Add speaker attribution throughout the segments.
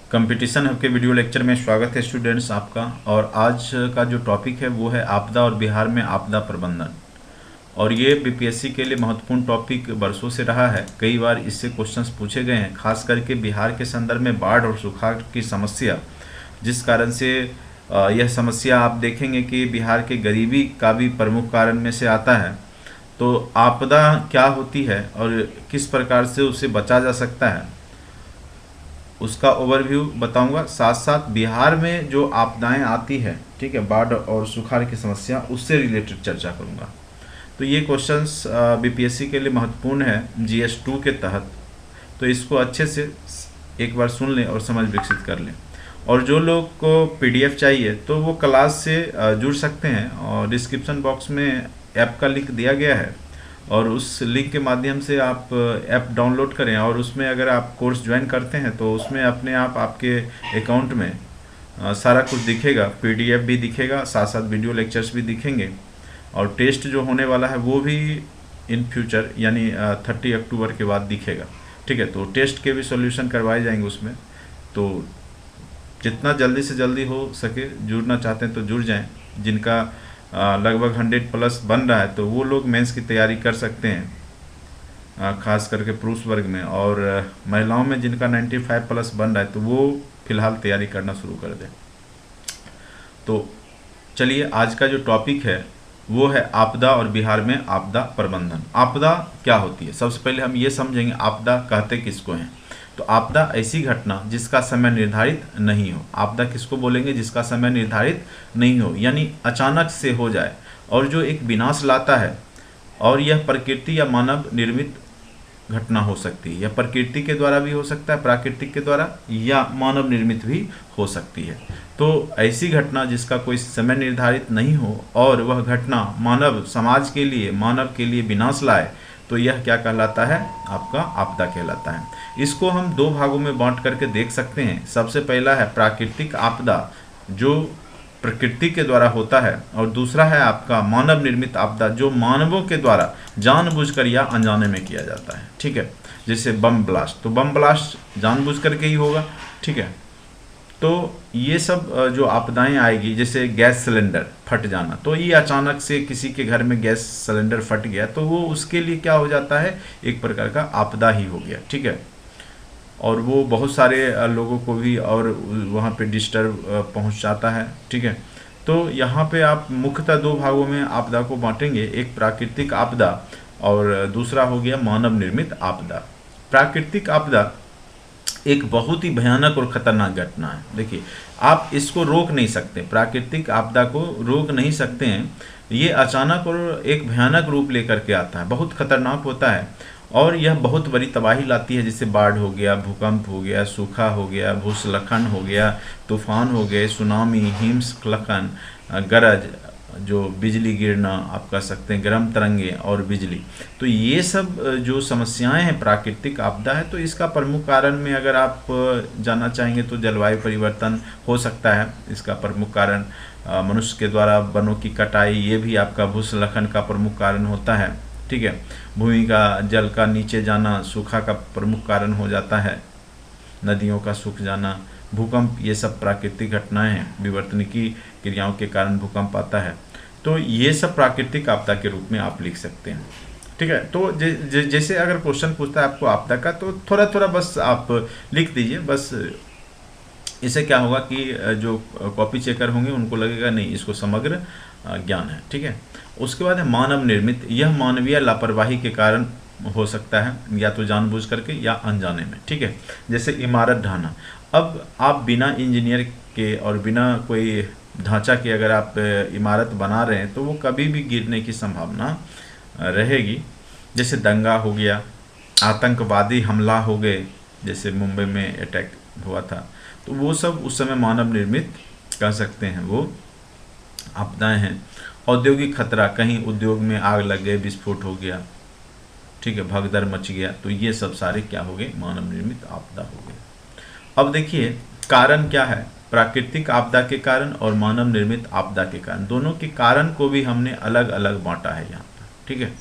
Speaker 1: Competition hub के video lecture में स्वागत है स्टूडेंट्स आपका। और आज का जो टॉपिक है वो है आपदा और बिहार में आपदा प्रबंधन। और ये बीपीएससी के लिए महत्वपूर्ण टॉपिक बरसों से रहा है। कई बार इससे क्वेश्चंस पूछे गए हैं, खास करके बिहार के संदर्भ में बाढ़ और सुखाड़ की समस्या, जिस कारण से यह समस्या आप देखेंगे कि बिहार के गरीबी का भी प्रमुख कारण में से आता है। तो आपदा क्या होती है और किस प्रकार से उसे बचा जा सकता है, उसका ओवरव्यू बताऊंगा। साथ साथ बिहार में जो आपदाएं आती है, ठीक है, बाढ़ और सुखाड़ की समस्या, उससे रिलेटेड चर्चा करूंगा। तो ये क्वेश्चंस बीपीएससी के लिए महत्वपूर्ण है जीएस 2 के तहत। तो इसको अच्छे से एक बार सुन लें और समझ विकसित कर लें। और जो लोग को पीडीएफ चाहिए तो वो क्लास से जुड़ सकते हैं, और डिस्क्रिप्शन बॉक्स में ऐप का लिंक दिया गया है, और उस लिंक के माध्यम से आप ऐप डाउनलोड करें। और उसमें अगर आप कोर्स ज्वाइन करते हैं तो उसमें अपने आप आपके अकाउंट में सारा कुछ दिखेगा, पीडीएफ भी दिखेगा, साथ साथ वीडियो लेक्चर्स भी दिखेंगे। और टेस्ट जो होने वाला है वो भी इन फ्यूचर यानी 30 अक्टूबर के बाद दिखेगा, ठीक है। तो टेस्ट के भी सॉल्यूशन करवाए जाएंगे उसमें। तो जितना जल्दी से जल्दी हो सके जुड़ना चाहते हैं तो जुड़ जाएं। जिनका लगभग 100+ बन रहा है तो वो लोग मेंस की तैयारी कर सकते हैं, खास करके पुरुष वर्ग में। और महिलाओं में जिनका 95+ बन रहा है तो वो फिलहाल तैयारी करना शुरू कर दें। तो चलिए, आज का जो टॉपिक है वो है आपदा और बिहार में आपदा प्रबंधन। आपदा क्या होती है, सबसे पहले हम ये समझेंगे आपदा कहते किसको हैं। तो आपदा ऐसी घटना जिसका समय निर्धारित नहीं हो। आपदा किसको बोलेंगे, जिसका समय निर्धारित नहीं हो, यानी अचानक से हो जाए और जो एक विनाश लाता है। और यह प्रकृति या मानव निर्मित घटना हो सकती है। यह प्रकृति के द्वारा भी हो सकता है, प्राकृतिक के द्वारा, या मानव निर्मित भी हो सकती है। तो ऐसी घटना जिसका कोई समय निर्धारित नहीं हो और वह घटना मानव समाज के लिए, मानव के लिए विनाश लाए, तो यह क्या कहलाता है, आपका आपदा कहलाता है। इसको हम दो भागों में बांट करके देख सकते हैं। सबसे पहला है प्राकृतिक आपदा, जो प्रकृति के द्वारा होता है, और दूसरा है आपका मानव निर्मित आपदा, जो मानवों के द्वारा जानबूझकर या अनजाने में किया जाता है, ठीक है। जैसे बम ब्लास्ट, तो बम ब्लास्ट जानबूझ करके ही होगा, ठीक है। तो ये सब जो आपदाएं आएगी, जैसे गैस सिलेंडर फट जाना, तो ये अचानक से किसी के घर में गैस सिलेंडर फट गया तो वो उसके लिए क्या हो जाता है, एक प्रकार का आपदा ही हो गया, ठीक है। और वो बहुत सारे लोगों को भी और वहाँ पे डिस्टर्ब पहुँचाता है, ठीक है। तो यहाँ पे आप मुख्यतः दो भागों में आपदा को बांटेंगे, एक प्राकृतिक आपदा और दूसरा हो गया मानव निर्मित आपदा। प्राकृतिक आपदा एक बहुत ही भयानक और खतरनाक घटना है। देखिए, आप इसको रोक नहीं सकते, प्राकृतिक आपदा को रोक नहीं सकते हैं। ये अचानक और एक भयानक रूप लेकर के आता है, बहुत खतरनाक होता है, और यह बहुत बड़ी तबाही लाती है। जैसे बाढ़ हो गया, भूकंप हो गया, सूखा हो गया, भूस्खलन हो गया, तूफान हो गए, सुनामी, हिमस्खलन, गरज, जो बिजली गिरना आप कह सकते हैं, गर्म तरंगे और बिजली। तो ये सब जो समस्याएं हैं प्राकृतिक आपदा है। तो इसका प्रमुख कारण में अगर आप जानना चाहेंगे तो जलवायु परिवर्तन हो सकता है। इसका प्रमुख कारण मनुष्य के द्वारा वनों की कटाई, ये भी आपका भूस्खलन का प्रमुख कारण होता है, ठीक है। भूमि का जल का नीचे जाना सूखा का प्रमुख कारण हो जाता है, नदियों का सूख जाना, भूकंप, ये सब प्राकृतिक घटनाएं हैं। विवर्तनिकी क्रियाओं के कारण भूकंप आता है। तो ये सब प्राकृतिक आपदा के रूप में आप लिख सकते हैं, ठीक है। तो जैसे अगर क्वेश्चन पूछता है आपको आपदा का, तो थोड़ा थोड़ा बस आप लिख दीजिए। बस इससे क्या होगा कि जो कॉपी चेकर होंगे उनको लगेगा नहीं, इसको समग्र ज्ञान है, ठीक है। उसके बाद है मानव निर्मित। यह मानवीय लापरवाही के कारण हो सकता है, या तो जानबूझ करके या अनजाने में, ठीक है। जैसे इमारत ढाना। अब आप बिना इंजीनियर के और बिना कोई ढांचा के अगर आप इमारत बना रहे हैं तो वो कभी भी गिरने की संभावना रहेगी। जैसे दंगा हो गया, आतंकवादी हमला हो गए, जैसे मुंबई में अटैक हुआ था, तो वो सब उस समय मानव निर्मित कह सकते हैं, वो आपदाएं हैं। औद्योगिक खतरा, कहीं उद्योग में आग लग गए, विस्फोट हो गया, ठीक है, भगदड़ मच गया, तो ये सब सारे क्या हो गए, मानव निर्मित आपदा हो गए। अब देखिए कारण क्या है, प्राकृतिक आपदा के कारण और मानव निर्मित आपदा के कारण, दोनों के कारण को भी हमने अलग अलग बांटा है यहाँ पर, ठीक है।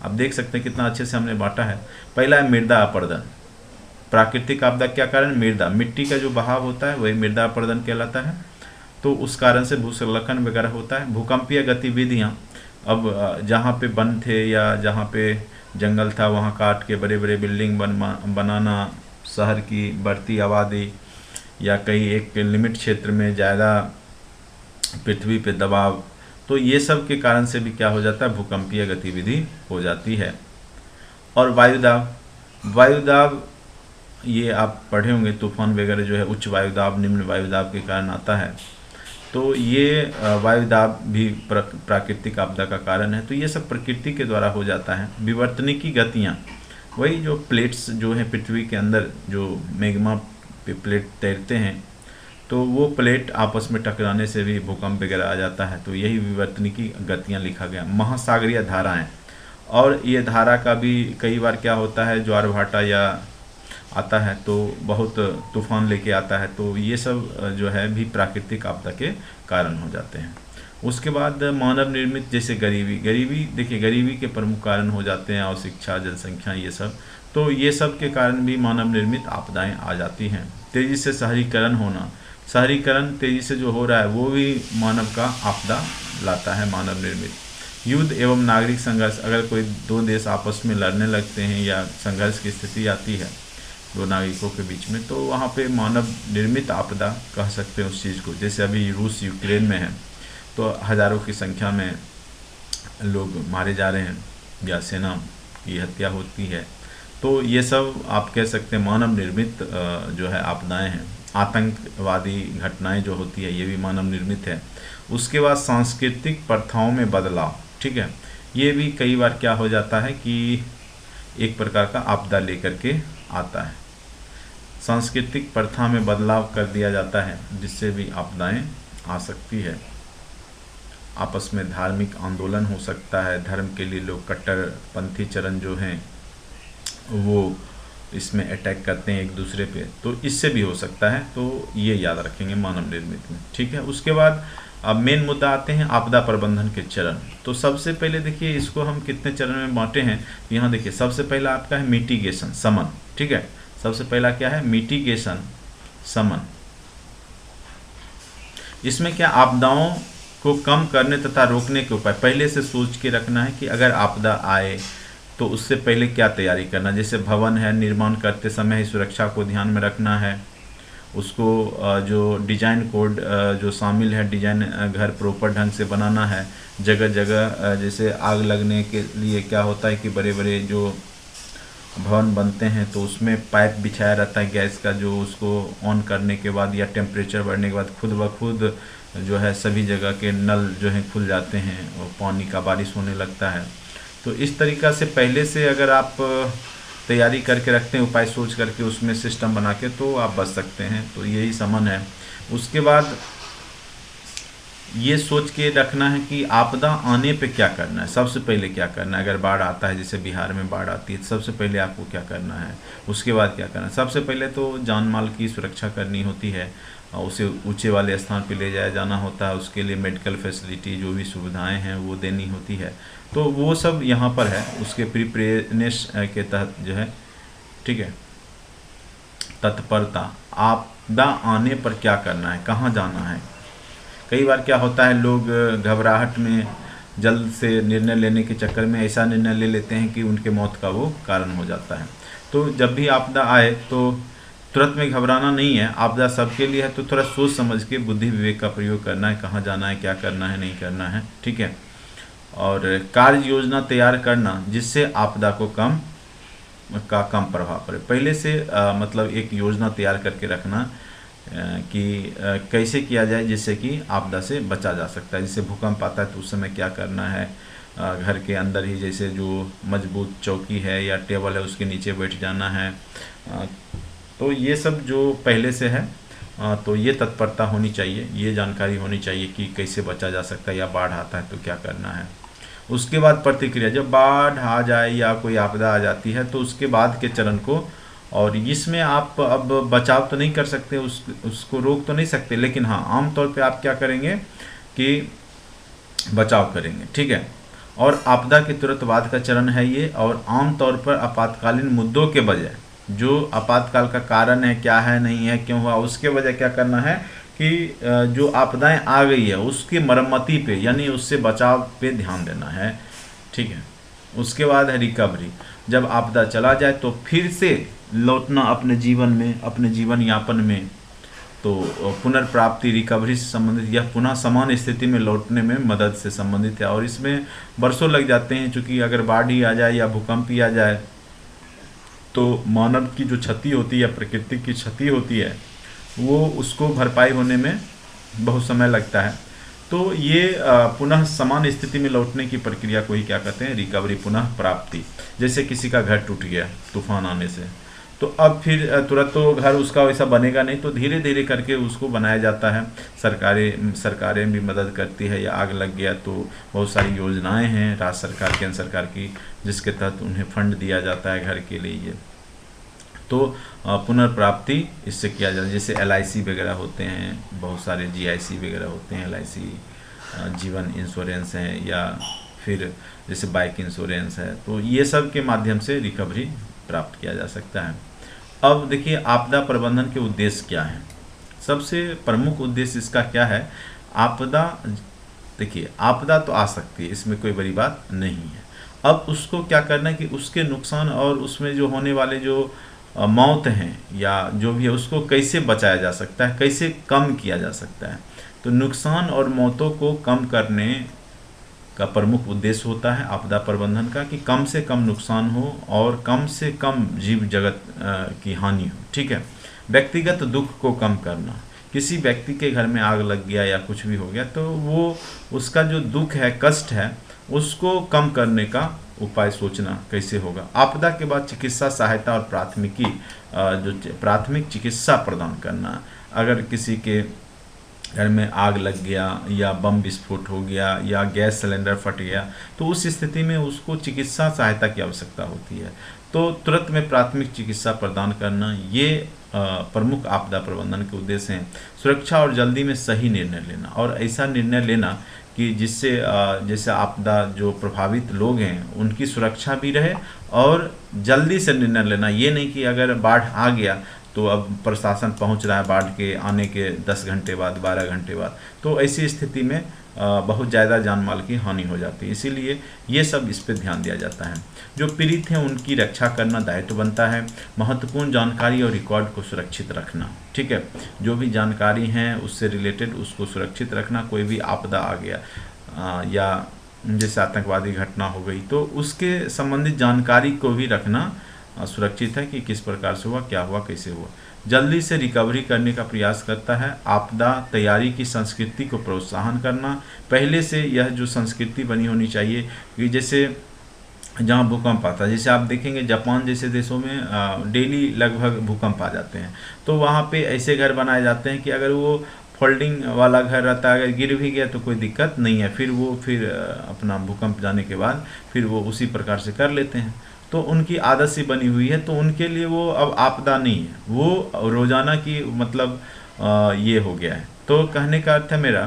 Speaker 1: आप देख सकते हैं कितना अच्छे से हमने बांटा है। पहला है मृदा अपरदन, प्राकृतिक आपदा क्या कारण, मृदा, मिट्टी का जो बहाव होता है वही मृदा अपरदन कहलाता है। तो उस कारण से भूस्खलन वगैरह होता है। भूकंपीय गतिविधियाँ, अब जहाँ पे वन थे या जहाँ पे जंगल था वहाँ काट के बड़े बड़े बिल्डिंग बनाना, शहर की बढ़ती आबादी या कहीं एक लिमिट क्षेत्र में ज़्यादा पृथ्वी पे दबाव, तो ये सब के कारण से भी क्या हो जाता है, भूकंपीय गतिविधि हो जाती है। और वायुदाब, वायुदाब ये आप पढ़े होंगे, तूफान वगैरह जो है उच्च वायुदाब निम्न वायुदाब के कारण आता है। तो ये वायुदाब भी प्राकृतिक आपदा का कारण है। तो ये सब प्रकृति के द्वारा हो जाता है। विवर्तनिकी गतियाँ, वही जो प्लेट्स जो हैं पृथ्वी के अंदर जो मैग्मा पे प्लेट तैरते हैं, तो वो प्लेट आपस में टकराने से भी भूकंप वगैरह आ जाता है। तो यही विवर्तनिकी गतियाँ लिखा गया। महासागरीय धाराएं, और ये धारा का भी कई बार क्या होता है, ज्वार भाटा या आता है तो बहुत तूफान लेके आता है। तो ये सब जो है भी प्राकृतिक आपदा के कारण हो जाते हैं। उसके बाद मानव निर्मित, जैसे गरीबी, गरीबी देखिए गरीबी के प्रमुख कारण हो जाते हैं, और शिक्षा, जनसंख्या, ये सब। तो ये सब के कारण भी मानव निर्मित आपदाएं आ जाती हैं। तेज़ी से शहरीकरण होना, शहरीकरण तेज़ी से जो हो रहा है वो भी मानव का आपदा लाता है, मानव निर्मित। युद्ध एवं नागरिक संघर्ष, अगर कोई दो देश आपस में लड़ने लगते हैं या संघर्ष की स्थिति आती है दो नागरिकों के बीच में, तो वहाँ पे मानव निर्मित आपदा कह सकते हैं उस चीज़ को। जैसे अभी रूस यूक्रेन में है तो हज़ारों की संख्या में लोग मारे जा रहे हैं या सेना की हत्या होती है। तो ये सब आप कह सकते हैं मानव निर्मित जो है आपदाएं हैं। आतंकवादी घटनाएं जो होती है ये भी मानव निर्मित है। उसके बाद सांस्कृतिक प्रथाओं में बदलाव, ठीक है, ये भी कई बार क्या हो जाता है कि एक प्रकार का आपदा लेकर के आता है। सांस्कृतिक प्रथा में बदलाव कर दिया जाता है जिससे भी आपदाएं आ सकती है। आपस में धार्मिक आंदोलन हो सकता है, धर्म के लिए लोग कट्टरपंथी चरण जो हैं वो इसमें अटैक करते हैं एक दूसरे पे, तो इससे भी हो सकता है। तो ये याद रखेंगे मानव निर्मित में, ठीक है। उसके बाद अब मेन मुद्दा आते हैं आपदा प्रबंधन के चरण। तो सबसे पहले देखिए इसको हम कितने चरण में बांटे हैं। तो यहाँ देखिए सबसे पहला आपका है मिटिगेशन, शमन, ठीक है। सबसे पहला क्या है, मिटिगेशन, शमन। इसमें क्या, आपदाओं को कम करने तथा रोकने के उपाय पहले से सोच के रखना है कि अगर आपदा आए तो उससे पहले क्या तैयारी करना। जैसे भवन है, निर्माण करते समय ही सुरक्षा को ध्यान में रखना है। उसको जो डिजाइन कोड जो शामिल है, डिजाइन घर प्रॉपर ढंग से बनाना है। जगह जगह जैसे आग लगने के लिए क्या होता है कि बड़े बड़े जो भवन बनते हैं तो उसमें पाइप बिछाया रहता है गैस का, जो उसको ऑन करने के बाद या टेम्परेचर बढ़ने के बाद खुद ब खुद जो है सभी जगह के नल जो हैं खुल जाते हैं और पानी का बारिश होने लगता है। तो इस तरीक़ा से पहले से अगर आप तैयारी करके रखते हैं, उपाय सोच करके उसमें सिस्टम बना के, तो आप बच सकते हैं। तो यही शमन है। उसके बाद ये सोच के रखना है कि आपदा आने पे क्या करना है। सबसे पहले क्या करना है, अगर बाढ़ आता है, जैसे बिहार में बाढ़ आती है, तो सबसे पहले आपको क्या करना है। उसके बाद क्या करना है, सबसे पहले तो जान माल की सुरक्षा करनी होती है, और उसे ऊंचे वाले स्थान पे ले जाया जाना होता है। उसके लिए मेडिकल फैसिलिटी जो भी सुविधाएं हैं वो देनी होती है। तो वो सब यहाँ पर है, उसके प्रिपरेनेस के तहत जो है, ठीक है। तत्परता, आपदा आने पर क्या करना है, कहाँ जाना है। कई बार क्या होता है, लोग घबराहट में जल्द से निर्णय लेने के चक्कर में ऐसा निर्णय ले लेते हैं कि उनके मौत का वो कारण हो जाता है। तो जब भी आपदा आए तो तुरंत में घबराना नहीं है। आपदा सबके लिए है, तो थोड़ा सोच समझ के बुद्धि विवेक का प्रयोग करना है, कहाँ जाना है, क्या करना है, नहीं करना है, ठीक है। और कार्य योजना तैयार करना जिससे आपदा को कम प्रभाव पड़े। पहले से मतलब एक योजना तैयार करके रखना कि कैसे किया जाए जिससे कि आपदा से बचा जा सकता है। जैसे भूकंप आता है तो उस समय क्या करना है, घर के अंदर ही जैसे जो मजबूत चौकी है या टेबल है उसके नीचे बैठ जाना है। तो ये सब जो पहले से है, तो ये तत्परता होनी चाहिए, ये जानकारी होनी चाहिए कि कैसे बचा जा सकता है, या बाढ़ आता है तो क्या करना है। उसके बाद प्रतिक्रिया, जब बाढ़ आ जाए या कोई आपदा आ जाती है तो उसके बाद के चरण को, और इसमें आप अब बचाव तो नहीं कर सकते, उसको रोक तो नहीं सकते, लेकिन हाँ आमतौर पे आप क्या करेंगे कि बचाव करेंगे, ठीक है। और आपदा के तुरंत बाद का चरण है ये, और आमतौर पर आपातकालीन मुद्दों के बजाय जो आपातकाल का कारण है, क्या है, नहीं है, क्यों हुआ, उसके वजह क्या करना है कि जो आपदाएं आ गई है उसकी मरम्मती पे यानी उससे बचाव पे ध्यान देना है। ठीक है। उसके बाद है रिकवरी। जब आपदा चला जाए तो फिर से लौटना अपने जीवन में, अपने जीवन यापन में। तो पुनर्प्राप्ति, रिकवरी से संबंधित, यह पुनः समान स्थिति में लौटने में मदद से संबंधित है। और इसमें वर्षों लग जाते हैं, चूँकि अगर बाढ़ ही आ जाए या भूकंप ही आ जाए तो मानव की जो क्षति होती है, प्रकृति की क्षति होती है, वो उसको भरपाई होने में बहुत समय लगता है। तो ये पुनः समान स्थिति में लौटने की प्रक्रिया को ही क्या कहते हैं, रिकवरी, पुनः प्राप्ति। जैसे किसी का घर टूट गया तूफान आने से, तो अब फिर तुरंत तो घर उसका वैसा बनेगा नहीं, तो धीरे धीरे करके उसको बनाया जाता है। सरकारें भी मदद करती है। या आग लग गया तो बहुत सारी योजनाएं हैं राज्य सरकार, केंद्र सरकार की, जिसके तहत उन्हें फंड दिया जाता है घर के लिए। तो पुनर्प्राप्ति इससे किया जाता है। जैसे LIC वगैरह होते हैं, बहुत सारे GIC वगैरह होते हैं, LIC जीवन इंश्योरेंस है, या फिर जैसे बाइक इंश्योरेंस है। तो ये सब के माध्यम से रिकवरी प्राप्त किया जा सकता है। अब देखिए आपदा प्रबंधन के उद्देश्य क्या हैं। सबसे प्रमुख उद्देश्य इसका क्या है, आपदा, देखिए आपदा तो आ सकती है, इसमें कोई बड़ी बात नहीं है। अब उसको क्या करना है कि उसके नुकसान और उसमें जो होने वाले जो मौत हैं या जो भी है उसको कैसे बचाया जा सकता है, कैसे कम किया जा सकता है। तो नुकसान और मौतों को कम करने का प्रमुख उद्देश्य होता है आपदा प्रबंधन का, कि कम से कम नुकसान हो और कम से कम जीव जगत की हानि हो। ठीक है। व्यक्तिगत दुख को कम करना, किसी व्यक्ति के घर में आग लग गया या कुछ भी हो गया तो वो उसका जो दुख है, कष्ट है, उसको कम करने का उपाय सोचना कैसे होगा। आपदा के बाद चिकित्सा सहायता और प्राथमिक चिकित्सा प्रदान करना। अगर किसी के घर में आग लग गया या बम विस्फोट हो गया या गैस सिलेंडर फट गया, तो उस स्थिति में उसको चिकित्सा सहायता की आवश्यकता होती है। तो तुरंत में प्राथमिक चिकित्सा प्रदान करना, ये प्रमुख आपदा प्रबंधन के उद्देश्य हैं। सुरक्षा और जल्दी में सही निर्णय लेना, और ऐसा निर्णय लेना कि जिससे जैसे आपदा जो प्रभावित लोग हैं उनकी सुरक्षा भी रहे, और जल्दी से निर्णय लेना। ये नहीं कि अगर बाढ़ आ गया तो अब प्रशासन पहुंच रहा है बाढ़ के आने के 10 घंटे बाद, 12 घंटे बाद, तो ऐसी स्थिति में बहुत ज़्यादा जान माल की हानि हो जाती है। इसीलिए ये सब इस पर ध्यान दिया जाता है। जो पीड़ित हैं उनकी रक्षा करना दायित्व बनता है। महत्वपूर्ण जानकारी और रिकॉर्ड को सुरक्षित रखना। ठीक है। जो भी जानकारी हैं उससे रिलेटेड उसको सुरक्षित रखना। कोई भी आपदा आ गया या जैसे आतंकवादी घटना हो गई तो उसके संबंधित जानकारी को भी रखना सुरक्षित है, कि किस प्रकार से हुआ, क्या हुआ, कैसे हुआ। जल्दी से रिकवरी करने का प्रयास करता है। आपदा तैयारी की संस्कृति को प्रोत्साहन करना। पहले से यह जो संस्कृति बनी होनी चाहिए कि जैसे जहाँ भूकंप आता है, जैसे आप देखेंगे जापान जैसे देशों में डेली लगभग भूकंप आ जाते हैं, तो वहाँ पे ऐसे घर बनाए जाते हैं कि अगर वो फोल्डिंग वाला घर रहता है, अगर गिर भी गया तो कोई दिक्कत नहीं है, फिर अपना भूकंप जाने के बाद फिर वो उसी प्रकार से कर लेते हैं। तो उनकी आदत सी बनी हुई है, तो उनके लिए वो अब आपदा नहीं है, वो रोज़ाना की मतलब ये हो गया है। तो कहने का अर्थ है मेरा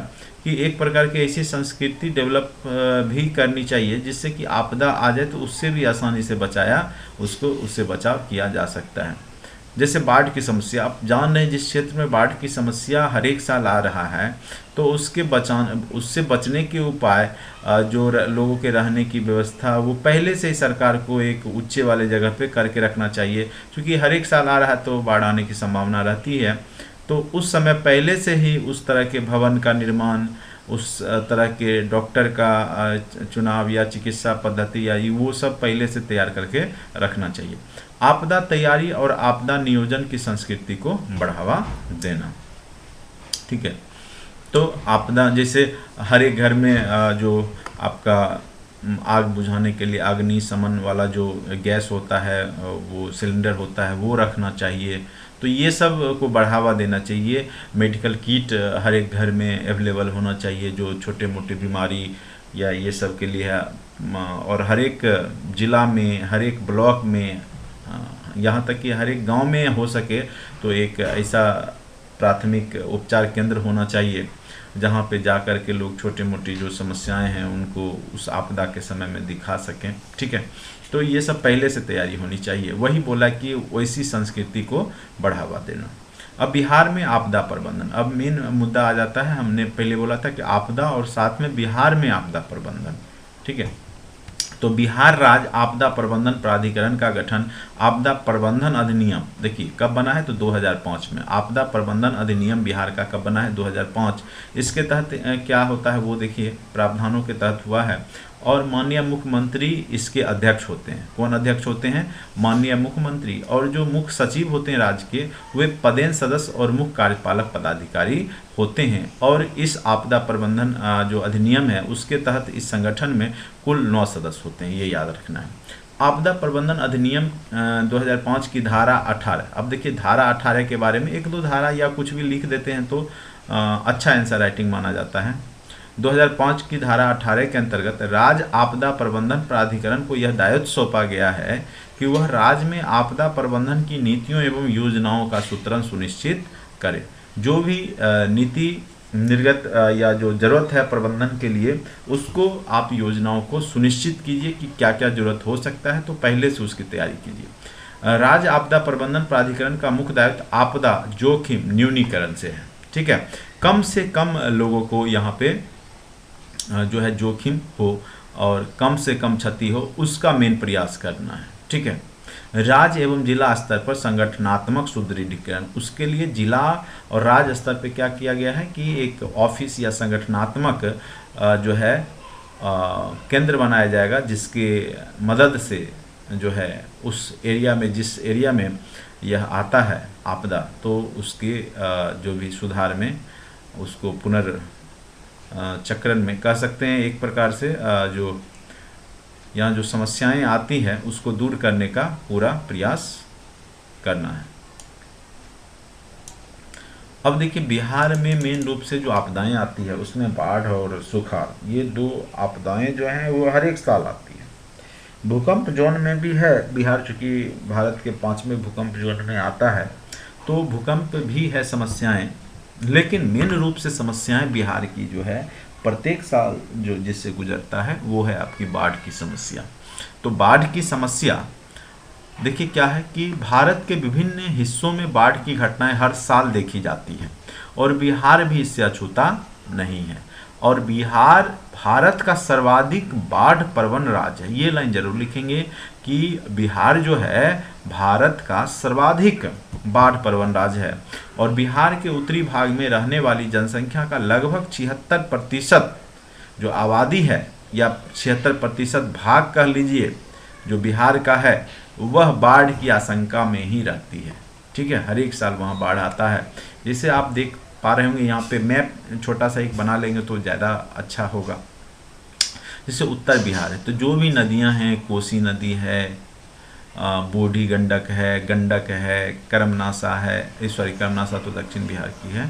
Speaker 1: कि एक प्रकार की ऐसी संस्कृति डेवलप भी करनी चाहिए जिससे कि आपदा आ जाए तो उससे भी आसानी से उससे बचाव किया जा सकता है। जैसे बाढ़ की समस्या, आप जान रहे हैं जिस क्षेत्र में बाढ़ की समस्या हर एक साल आ रहा है, तो उससे बचने के उपाय, जो लोगों के रहने की व्यवस्था, वो पहले से ही सरकार को एक ऊंचे वाले जगह पे करके रखना चाहिए। क्योंकि हर एक साल आ रहा है तो बाढ़ आने की संभावना रहती है, तो उस समय पहले से ही उस तरह के भवन का निर्माण, उस तरह के डॉक्टर का चुनाव या चिकित्सा पद्धति या वो सब पहले से तैयार करके रखना चाहिए। आपदा तैयारी और आपदा नियोजन की संस्कृति को बढ़ावा देना। ठीक है। तो आपदा जैसे हर एक घर में जो आपका आग बुझाने के लिए अग्निशमन वाला जो गैस होता है, वो सिलेंडर होता है, वो रखना चाहिए। तो ये सब को बढ़ावा देना चाहिए। मेडिकल किट हर एक घर में अवेलेबल होना चाहिए, जो छोटे मोटे बीमारी या ये सब के लिए है। और हर एक ज़िला में, हर एक ब्लॉक में, यहाँ तक कि हर एक गांव में हो सके तो एक ऐसा प्राथमिक उपचार केंद्र होना चाहिए। जहाँ पे जा कर के लोग छोटे मोटी जो समस्याएं हैं उनको उस आपदा के समय में दिखा सकें। ठीक है, तो ये सब पहले से तैयारी होनी चाहिए। वही बोला कि वैसी संस्कृति को बढ़ावा देना। अब बिहार में आपदा प्रबंधन, अब मेन मुद्दा आ जाता है। हमने पहले बोला था कि आपदा और साथ में बिहार में आपदा प्रबंधन। ठीक है, तो बिहार राज्य आपदा प्रबंधन प्राधिकरण का गठन आपदा प्रबंधन अधिनियम, देखिए कब बना है, तो 2005 में। आपदा प्रबंधन अधिनियम बिहार का कब बना है, 2005। इसके तहत क्या होता है वो देखिए, प्रावधानों के तहत हुआ है। और माननीय मुख्यमंत्री इसके अध्यक्ष होते हैं। कौन अध्यक्ष होते हैं, माननीय मुख्यमंत्री। और जो मुख्य सचिव होते हैं राज्य के, वे पदेन सदस्य और मुख्य कार्यपालक पदाधिकारी होते हैं। और इस आपदा प्रबंधन जो अधिनियम है उसके तहत इस संगठन में कुल 9 सदस्य होते हैं, ये याद रखना है। आपदा प्रबंधन अधिनियम 2005 की धारा 18। अब देखिए धारा 18 के बारे में 1-2 धारा या कुछ भी लिख देते हैं तो अच्छा आंसर राइटिंग माना जाता है। 2005 की धारा 18 के अंतर्गत राज्य आपदा प्रबंधन प्राधिकरण को यह दायित्व सौंपा गया है कि वह राज्य में आपदा प्रबंधन की नीतियों एवं योजनाओं का सूत्रण सुनिश्चित करे। जो भी नीति निर्गत या जो जरूरत है प्रबंधन के लिए, उसको आप योजनाओं को सुनिश्चित कीजिए कि क्या क्या जरूरत हो सकता है, तो पहले से उसकी तैयारी कीजिए। राज्य आपदा प्रबंधन प्राधिकरण का मुख्य दायित्व आपदा जोखिम न्यूनीकरण से है। ठीक है, कम से कम लोगों को यहाँ पे जो है जोखिम हो और कम से कम क्षति हो, उसका मेन प्रयास करना है। ठीक है, राज्य एवं जिला स्तर पर संगठनात्मक सुदृढ़ीकरण, उसके लिए जिला और राज्य स्तर पर क्या किया गया है कि एक ऑफिस या संगठनात्मक जो है केंद्र बनाया जाएगा, जिसके मदद से जो है उस एरिया में, जिस एरिया में यह आता है आपदा, तो उसके जो भी सुधार में उसको चक्रण में कह सकते हैं एक प्रकार से, जो यहाँ जो समस्याएं आती हैं उसको दूर करने का पूरा प्रयास करना है। अब देखिए बिहार में मेन रूप से जो आपदाएं आती है उसमें बाढ़ और सुखाड़, ये 2 आपदाएं जो हैं वो हर एक साल आती है। भूकंप जोन में भी है बिहार, चूँकि भारत के 5वें भूकंप जोन में आता है, तो भूकंप भी है समस्याएं। लेकिन मेन रूप से समस्याएं बिहार की जो है प्रत्येक साल जो जिससे गुजरता है वो है आपकी बाढ़ की समस्या। तो बाढ़ की समस्या देखिए क्या है कि भारत के विभिन्न हिस्सों में बाढ़ की घटनाएं हर साल देखी जाती हैं और बिहार भी इससे अछूता नहीं है। और बिहार भारत का सर्वाधिक बाढ़ प्रवण राज्य है। ये लाइन जरूर लिखेंगे कि बिहार जो है भारत का सर्वाधिक बाढ़ प्रवण राज्य है। और बिहार के उत्तरी भाग में रहने वाली जनसंख्या का लगभग 76% जो आबादी है, या 76% भाग कह लीजिए जो बिहार का है, वह बाढ़ की आशंका में ही रहती है। ठीक है, हर एक साल वहाँ बाढ़ आता है। जैसे आप देख पा रहे होंगे यहाँ पे मैप छोटा सा एक बना लेंगे तो ज़्यादा अच्छा होगा। जैसे उत्तर बिहार है तो जो भी नदियाँ हैं, कोसी नदी है, बूढ़ी गंडक है, कर्मनासा है, सॉरी कर्मनासा तो दक्षिण बिहार की है।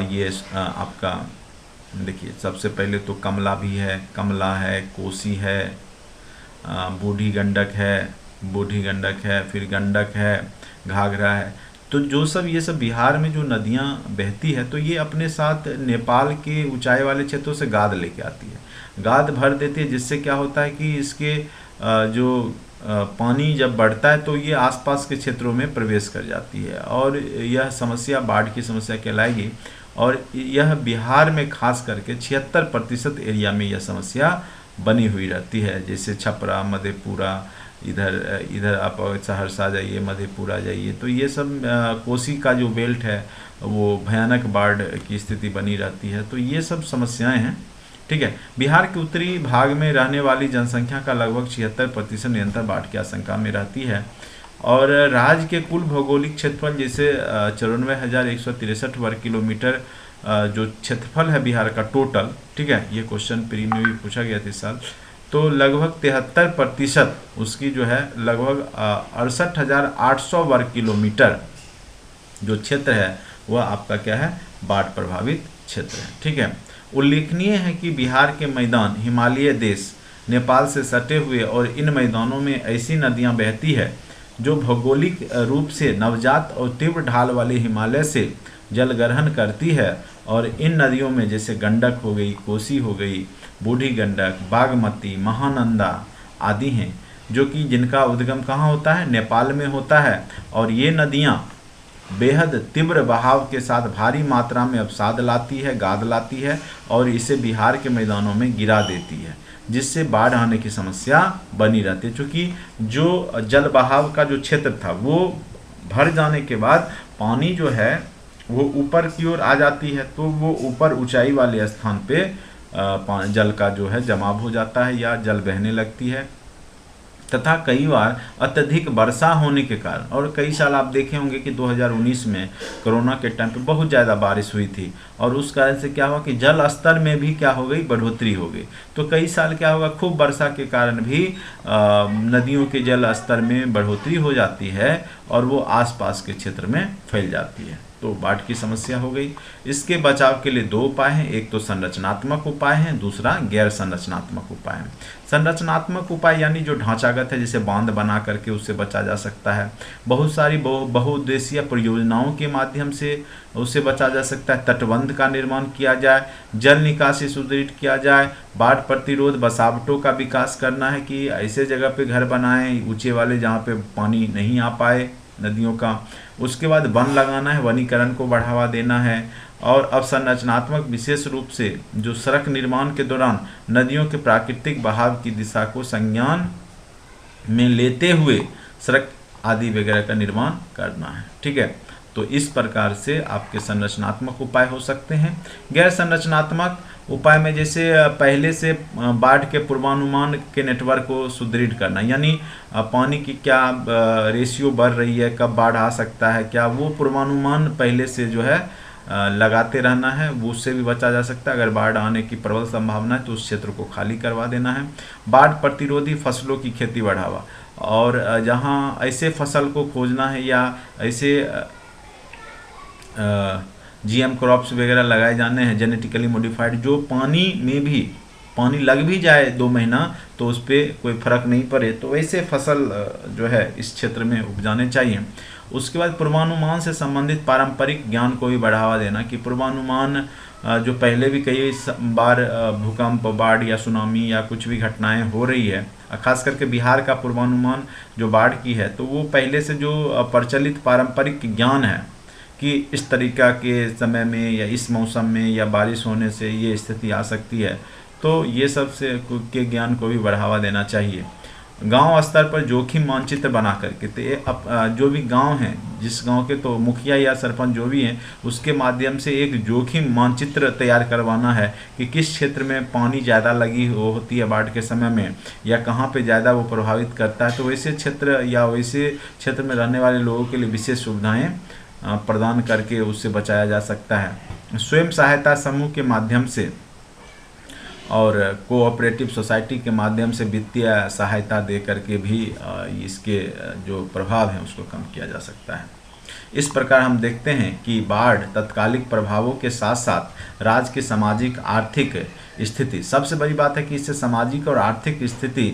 Speaker 1: ये आपका देखिए सबसे पहले तो कमला भी है, कमला है, कोसी है, बूढ़ी गंडक है, फिर गंडक है, घाघरा है। तो जो सब ये सब बिहार में जो नदियाँ बहती है तो ये अपने साथ नेपाल के ऊंचाई वाले क्षेत्रों से गाद लेके आती है, गाद भर देती है, जिससे क्या होता है कि इसके जो पानी जब बढ़ता है तो ये आसपास के क्षेत्रों में प्रवेश कर जाती है और यह समस्या बाढ़ की समस्या कहलाएगी। और यह बिहार में खास करके 76% एरिया में यह समस्या बनी हुई रहती है। जैसे छपरा, मधेपुरा, इधर आप सहरसा जाइए, मधेपुरा जाइए, तो ये सब कोसी का जो बेल्ट है वो भयानक बाढ़ की स्थिति बनी रहती है। तो ये सब समस्याएं हैं। ठीक है, बिहार के उत्तरी भाग में रहने वाली जनसंख्या का लगभग 76% निरंतर बाढ़ की आशंका में रहती है। और राज्य के कुल भौगोलिक क्षेत्रफल जैसे 94,163 वर्ग किलोमीटर जो क्षेत्रफल है बिहार का टोटल, ठीक है, ये क्वेश्चन प्री में भी पूछा गया था इस साल, तो लगभग 73% उसकी जो है लगभग 68,800 वर्ग किलोमीटर जो क्षेत्र है वह आपका क्या है, बाढ़ प्रभावित क्षेत्र है। ठीक है, उल्लेखनीय है कि बिहार के मैदान हिमालय देश नेपाल से सटे हुए और इन मैदानों में ऐसी नदियां बहती है जो भौगोलिक रूप से नवजात और तीव्र ढाल वाले हिमालय से जल ग्रहण करती है। और इन नदियों में जैसे गंडक हो गई, कोसी हो गई, बूढ़ी गंडक, बागमती, महानंदा आदि हैं, जो कि जिनका उद्गम कहाँ होता है? नेपाल में होता है। और ये नदियाँ बेहद तीव्र बहाव के साथ भारी मात्रा में अवसाद लाती है, गाद लाती है और इसे बिहार के मैदानों में गिरा देती है, जिससे बाढ़ आने की समस्या बनी रहती है। क्योंकि जो जल बहाव का जो क्षेत्र था वो भर जाने के बाद पानी जो है वो ऊपर की ओर आ जाती है, तो वो ऊपर ऊंचाई वाले स्थान पे जल का जो है जमाव हो जाता है या जल बहने लगती है। तथा कई बार अत्यधिक वर्षा होने के कारण, और कई साल आप देखे होंगे कि 2019 में कोरोना के टाइम पे बहुत ज़्यादा बारिश हुई थी और उस कारण से क्या हुआ कि जल स्तर में भी क्या हो गई? बढ़ोतरी हो गई। तो कई साल क्या होगा? खूब वर्षा के कारण भी नदियों के जल स्तर में बढ़ोतरी हो जाती है और वो आसपास के क्षेत्र में फैल जाती है, तो बाढ़ की समस्या हो गई। इसके बचाव के लिए 2 उपाय हैं, एक तो संरचनात्मक उपाय है, दूसरा गैर संरचनात्मक उपाय है। संरचनात्मक उपाय यानी जो ढांचागत है, जैसे बांध बना करके उससे बचा जा सकता है। बहुत सारी बहुउद्देशीय परियोजनाओं के माध्यम से उससे बचा जा सकता है। तटबंध का निर्माण किया जाए, जल निकासी सुदृढ़ किया जाए, बाढ़ प्रतिरोध बसावटों का विकास करना है कि ऐसे जगह पे घर बनाएं ऊंचे वाले जहाँ पे पानी नहीं आ पाए नदियों का। उसके बाद वन लगाना है, वनीकरण को बढ़ावा देना है। और अब संरचनात्मक विशेष रूप से जो सड़क निर्माण के दौरान नदियों के प्राकृतिक बहाव की दिशा को संज्ञान में लेते हुए सड़क आदि वगैरह का निर्माण करना है। ठीक है, तो इस प्रकार से आपके संरचनात्मक उपाय हो सकते हैं। गैर संरचनात्मक उपाय में जैसे पहले से बाढ़ के पूर्वानुमान के नेटवर्क को सुदृढ़ करना, यानी पानी की क्या रेशियो बढ़ रही है, कब बाढ़ आ सकता है, क्या वो पूर्वानुमान पहले से जो है लगाते रहना है, वो उससे भी बचा जा सकता है। अगर बाढ़ आने की प्रबल संभावना है तो उस क्षेत्र को खाली करवा देना है। बाढ़ प्रतिरोधी फसलों की खेती बढ़ावा, और जहाँ ऐसे फसल को खोजना है या ऐसे जीएम क्रॉप्स वगैरह लगाए जाने हैं, जेनेटिकली मॉडिफाइड, जो पानी में भी पानी लग भी जाए 2 महीना तो उस पर कोई फर्क नहीं पड़े, तो वैसे फसल जो है इस क्षेत्र में उपजाने चाहिए। उसके बाद पूर्वानुमान से संबंधित पारंपरिक ज्ञान को भी बढ़ावा देना, कि पूर्वानुमान जो पहले भी कई बार भूकंप, बाढ़ या सुनामी या कुछ भी घटनाएं हो रही है, खास करके बिहार का पूर्वानुमान जो बाढ़ की है, तो वो पहले से जो प्रचलित पारंपरिक ज्ञान है कि इस तरीका के समय में या इस मौसम में या बारिश होने से ये स्थिति आ सकती है, तो ये सब से के ज्ञान को भी बढ़ावा देना चाहिए। गांव स्तर पर जोखिम मानचित्र बना करके, तो जो भी गांव हैं, जिस गांव के तो मुखिया या सरपंच जो भी हैं, उसके माध्यम से एक जोखिम मानचित्र तैयार करवाना है कि किस क्षेत्र में पानी ज़्यादा लगी होती है बाढ़ के समय में, या कहाँ पे ज़्यादा वो प्रभावित करता है, तो वैसे क्षेत्र या वैसे क्षेत्र में रहने वाले लोगों के लिए विशेष सुविधाएँ प्रदान करके उससे बचाया जा सकता है। स्वयं सहायता समूह के माध्यम से और कोऑपरेटिव सोसाइटी के माध्यम से वित्तीय सहायता दे करके भी इसके जो प्रभाव हैं उसको कम किया जा सकता है। इस प्रकार हम देखते हैं कि बाढ़ तत्कालिक प्रभावों के साथ साथ राज्य की सामाजिक आर्थिक स्थिति, सबसे बड़ी बात है कि इससे सामाजिक और आर्थिक स्थिति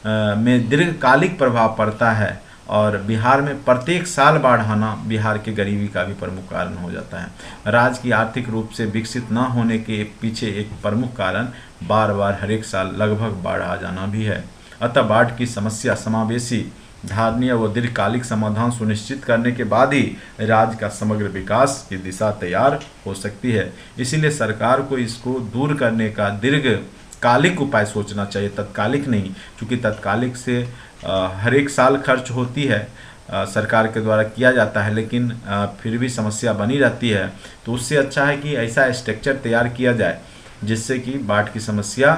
Speaker 1: में दीर्घकालिक प्रभाव पड़ता है, और बिहार में प्रत्येक साल बाढ़ आना बिहार की गरीबी का भी प्रमुख कारण हो जाता है। राज्य की आर्थिक रूप से विकसित न होने के पीछे एक प्रमुख कारण बार बार हर एक साल लगभग बाढ़ आ जाना भी है। अतः बाढ़ की समस्या समावेशी, धारणीय व दीर्घकालिक समाधान सुनिश्चित करने के बाद ही राज्य का समग्र विकास की दिशा तैयार हो सकती है। इसीलिए सरकार को इसको दूर करने का दीर्घकालिक उपाय सोचना चाहिए, तत्कालिक नहीं, क्योंकि तत्कालिक से हर एक साल खर्च होती है, सरकार के द्वारा किया जाता है, लेकिन फिर भी समस्या बनी रहती है। तो उससे अच्छा है कि ऐसा स्ट्रक्चर तैयार किया जाए जिससे कि बाढ़ की समस्या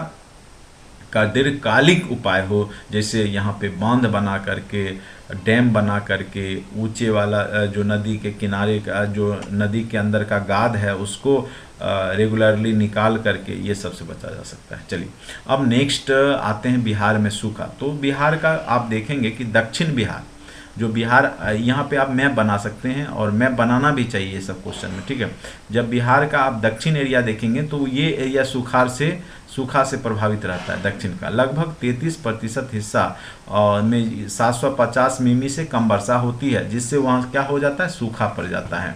Speaker 1: का दीर्घकालिक उपाय हो। जैसे यहाँ पे बांध बना करके, डैम बना करके, ऊंचे वाला जो नदी के किनारे का जो नदी के अंदर का गाद है उसको रेगुलरली निकाल करके, ये सबसे बचा जा सकता है। चलिए अब नेक्स्ट आते हैं बिहार में सूखा। तो बिहार का आप देखेंगे कि दक्षिण बिहार जो बिहार, यहाँ पे आप मैप बना सकते हैं और मैप बनाना भी चाहिए ये सब क्वेश्चन में, ठीक है। जब बिहार का आप दक्षिण एरिया देखेंगे तो ये एरिया सूखा से प्रभावित रहता है। दक्षिण का लगभग 33% हिस्सा में 750 मिमी से कम वर्षा होती है, जिससे वहाँ क्या हो जाता है, सूखा पड़ जाता है।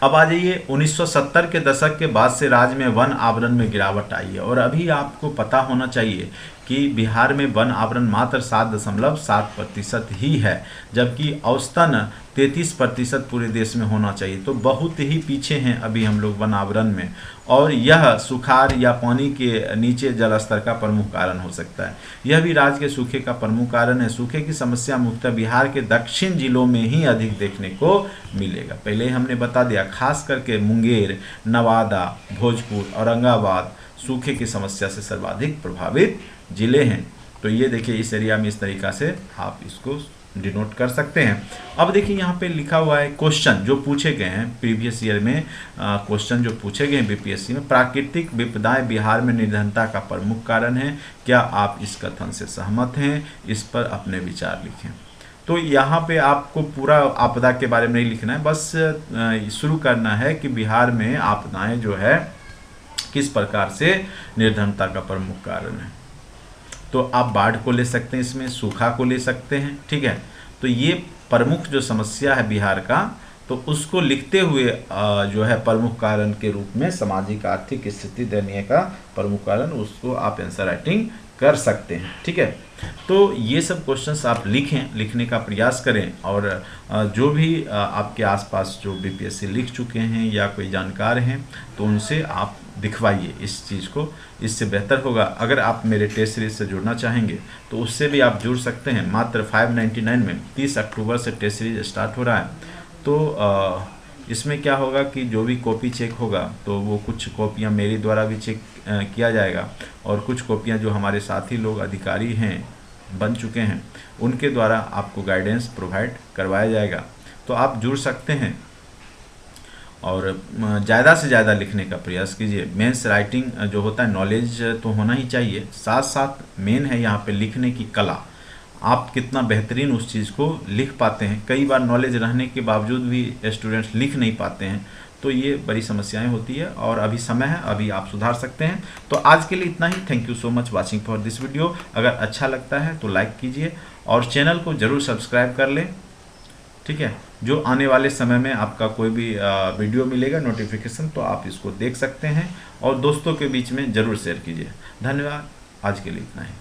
Speaker 1: अब आ जाइए 1970 के दशक के बाद से राज्य में वन आवरण में गिरावट आई है। और अभी आपको पता होना चाहिए कि बिहार में वन आवरण मात्र 7.7% ही है, जबकि औसतन 33% पूरे देश में होना चाहिए। तो बहुत ही पीछे हैं अभी हम लोग वन आवरण में, और यह सुखाड़ या पानी के नीचे जल स्तर का प्रमुख कारण हो सकता है। यह भी राज्य के सूखे का प्रमुख कारण है। सूखे की समस्या मुख्यतः बिहार के दक्षिण जिलों में ही अधिक देखने को मिलेगा। पहले हमने बता दिया, खास करके मुंगेर, नवादा, भोजपुर, औरंगाबाद सूखे की समस्या से सर्वाधिक प्रभावित जिले हैं। तो ये देखिए, इस एरिया में इस तरीक़ा से आप इसको डिनोट कर सकते हैं। अब देखिए यहाँ पे लिखा हुआ है क्वेश्चन जो पूछे गए हैं प्रीवियस ईयर में, क्वेश्चन जो पूछे गए हैं बीपीएससी में, प्राकृतिक विपदाएं बिहार में निर्धनता का प्रमुख कारण है। क्या आप इस कथन से सहमत हैं? इस पर अपने विचार लिखें। तो यहाँ पे आपको पूरा आपदा के बारे में नहीं लिखना है, बस शुरू करना है कि बिहार में आपदाएं जो है किस प्रकार से निर्धनता का प्रमुख कारण है। तो आप बाढ़ को ले सकते हैं, इसमें सूखा को ले सकते हैं, ठीक है। तो ये प्रमुख जो समस्या है बिहार का, तो उसको लिखते हुए जो है प्रमुख कारण के रूप में सामाजिक आर्थिक स्थिति दयनीय का प्रमुख कारण, उसको आप आंसर राइटिंग कर सकते हैं, ठीक है। तो ये सब क्वेश्चंस आप लिखें, लिखने का प्रयास करें, और जो भी आपके आसपास जो बीपीएससी लिख चुके हैं या कोई जानकार हैं तो उनसे आप दिखवाइए इस चीज़ को, इससे बेहतर होगा। अगर आप मेरे टेस्ट सीरीज से जुड़ना चाहेंगे तो उससे भी आप जुड़ सकते हैं। मात्र 599 में 30 अक्टूबर से टेस्ट सीरीज स्टार्ट हो रहा है। तो इसमें क्या होगा कि जो भी कॉपी चेक होगा तो वो कुछ कॉपियाँ मेरे द्वारा भी चेक किया जाएगा, और कुछ कॉपियाँ जो हमारे साथी लोग अधिकारी हैं बन चुके हैं उनके द्वारा आपको गाइडेंस प्रोवाइड करवाया जाएगा। तो आप जुड़ सकते हैं और ज़्यादा से ज़्यादा लिखने का प्रयास कीजिए। मेंस राइटिंग जो होता है, नॉलेज तो होना ही चाहिए, साथ साथ मेन है यहाँ पे लिखने की कला। आप कितना बेहतरीन उस चीज़ को लिख पाते हैं। कई बार नॉलेज रहने के बावजूद भी स्टूडेंट्स लिख नहीं पाते हैं, तो ये बड़ी समस्याएं होती है, और अभी समय है, अभी आप सुधार सकते हैं। तो आज के लिए इतना ही। Thank you so much watching for this video. अगर अच्छा लगता है तो लाइक कीजिए और चैनल को ज़रूर सब्सक्राइब कर लें, ठीक है। जो आने वाले समय में आपका कोई भी वीडियो मिलेगा नोटिफिकेशन, तो आप इसको देख सकते हैं और दोस्तों के बीच में ज़रूर शेयर कीजिए। धन्यवाद, आज के लिए इतना ही।